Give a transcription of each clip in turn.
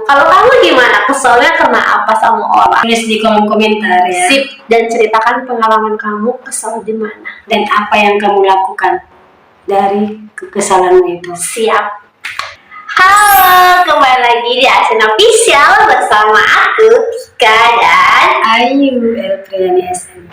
Kalau kamu gimana? Keselnya karena apa sama orang? Tulis di kolom komentar ya. Sip, dan ceritakan pengalaman kamu kesel di mana Dan apa yang kamu lakukan dari kekesalanmu itu. Siap. Halo, kembali lagi di Asin Official bersama aku Tika dan Ayu Elpriani SM.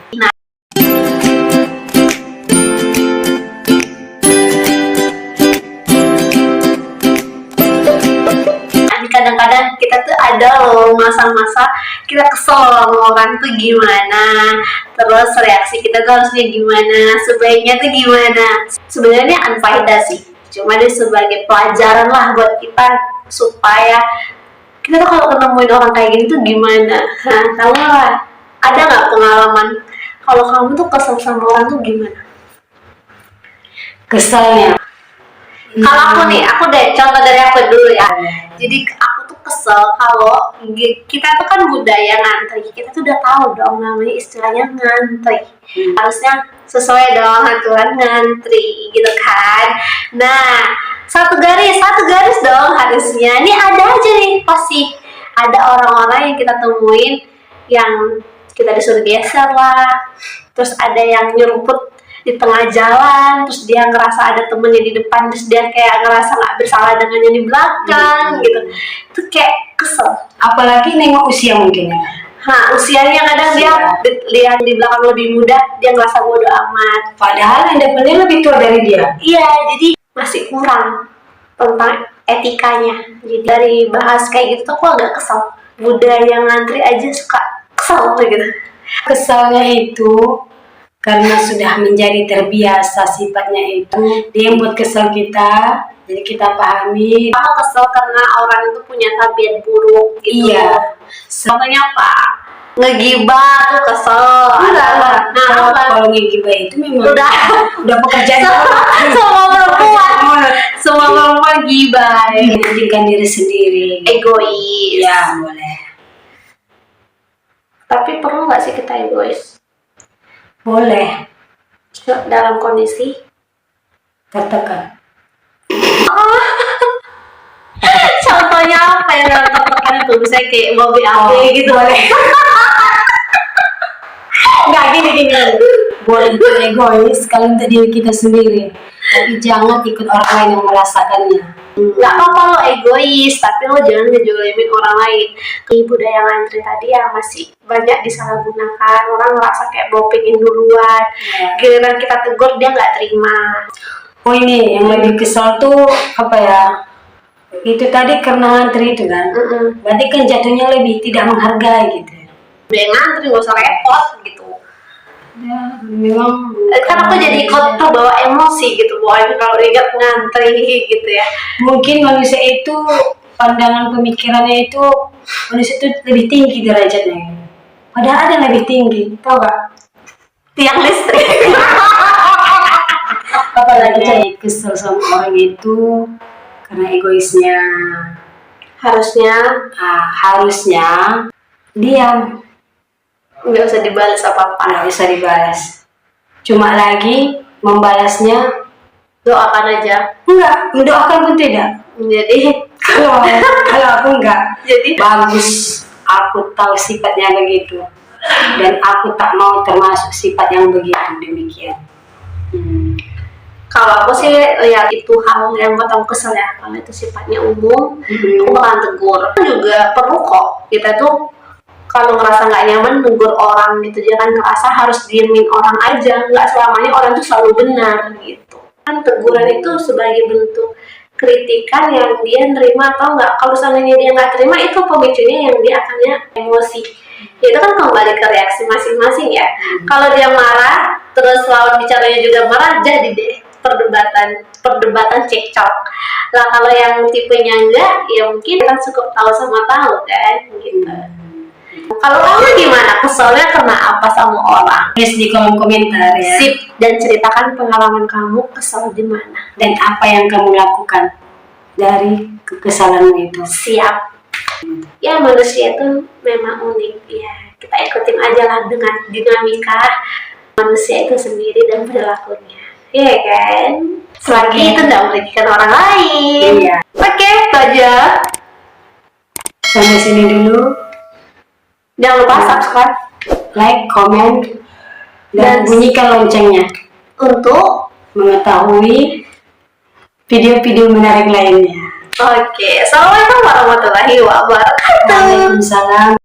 Kadang-kadang kita tuh ada loh masa-masa kita kesel sama orang tuh gimana, terus reaksi kita tuh harusnya gimana, sebaiknya tuh gimana. Sebenarnya unfaedah sih, cuma dia sebagai pelajaran lah buat kita supaya kita tuh kalau ketemuin orang kayak gini tuh gimana. Nah, tahu lah, ada nggak pengalaman kalau kamu tuh kesel sama orang tuh gimana? Keselnya. Kalau aku nih, aku deh contoh dari aku dulu ya. Jadi aku tuh kesel kalau kita tuh kan budaya ngantri, kita tuh udah tahu dong namanya istilahnya ngantri. Harusnya sesuai dong aturan ngantri gitu kan. Nah, satu garis dong harusnya. Ini ada aja nih pasti ada orang-orang yang kita temuin yang kita disuruh geser lah. Terus ada yang nyeruput di tengah jalan, terus dia ngerasa ada temennya di depan, terus dia kayak ngerasa nggak bersalah dengan yang di belakang gitu. Itu kayak kesel. Apalagi nengok usia mungkin. Nah, usianya kadang dia lihat di belakang lebih muda, dia ngerasa bodo amat. Padahal yang depannya lebih tua dari dia. Iya, jadi masih kurang tentang etikanya. Jadi dari bahas kayak gitu tuh aku agak kesel. Budaya ngantri aja suka kesel gitu. Kesalnya itu karena sudah menjadi terbiasa sifatnya itu, dia yang buat kesal kita, jadi kita pahami. Kamu kesel karena orang itu punya tabiat buruk gitu. Iya. Contohnya apa? Ngegibah tuh kesel. Nah, apa? kalau ngegibah itu memang udah pekerjaan semua perempuan gibah. Mementingkan diri sendiri. Egois. Ya, boleh. Tapi perlu nggak sih kita egois? Boleh. Dalam kondisi tertekan. Contohnya apa yang dalam tertekan itu? Misalnya kayak mau BAB gitu. Boleh. Nggak gini. Boleh egois kalau untuk diri kita sendiri, tapi jangan ikut orang lain yang merasakannya. Nggak apa-apa lo egois, tapi lo jangan ngejolimin orang lain. Di budaya ngantri tadi yang masih banyak disalahgunakan, orang ngerasa kayak bawa pengen duluan, giliran kita tegur dia nggak terima. Oh, ini yang lebih kesal tuh apa ya? Itu tadi karena ngantri itu kan, berarti kan jatuhnya lebih tidak menghargai gitu. Udah ngantri nggak usah repot gitu. Ya, memang kan aku jadi ikut terbawa emosi gitu, pokoknya kalau ingat ngantri gitu ya. Mungkin manusia itu pandangan pemikirannya itu manusia itu lebih tinggi derajatnya. Padahal ada yang lebih tinggi, tau gak? Tiang listrik. Apalagi saya kesel sama orang itu karena egoisnya. Harusnya diam. Nggak usah dibalas apa-apa. Nggak bisa dibalas. Cuma lagi membalasnya doakan aja. Enggak, mendoakan pun tidak. Jadi kalau aku enggak. Jadi bagus. Aku tahu sifatnya begitu. Dan aku tak mau termasuk sifat yang begitu demikian. Kalau aku sih lihat itu hal yang buat aku kesel ya. Kalau itu sifatnya umum, aku bakalan tegur. Juga perlu kok kita tuh kalau ngerasa nggak nyaman negur orang gitu, jangan ngerasa harus diemin orang aja. Nggak selamanya orang tuh selalu benar gitu kan. Teguran itu sebagai bentuk kritikan yang dia nerima atau nggak. Kalau seandainya dia nggak terima, itu pemicunya yang dia akannya emosi. Itu kan kembali ke reaksi masing-masing ya. Kalau dia marah terus lawan bicaranya juga marah, jadi deh perdebatan cekcok lah. Kalau yang tipenya enggak, ya mungkin kan cukup tahu sama tahu kan gitu. Kalau kamu gimana? Keselnya karena apa sama orang? Tulis di kolom komentar ya. Sip, dan ceritakan pengalaman kamu kesel di mana dan apa yang kamu lakukan dari kekesalanmu itu. Siap. Ya, manusia itu memang unik ya. Kita ikutin aja lah dengan dinamika manusia itu sendiri dan perilakunya. Iya kan? Selagi itu tidak merugikan orang lain. Iya. Oke, itu aja. Sampai sini dulu. Jangan lupa subscribe Like, komen, dan Dan- bunyikan loncengnya untuk. mengetahui video-video menarik lainnya. Oke, assalamualaikum warahmatullahi wabarakatuh. Waalaikumsalam.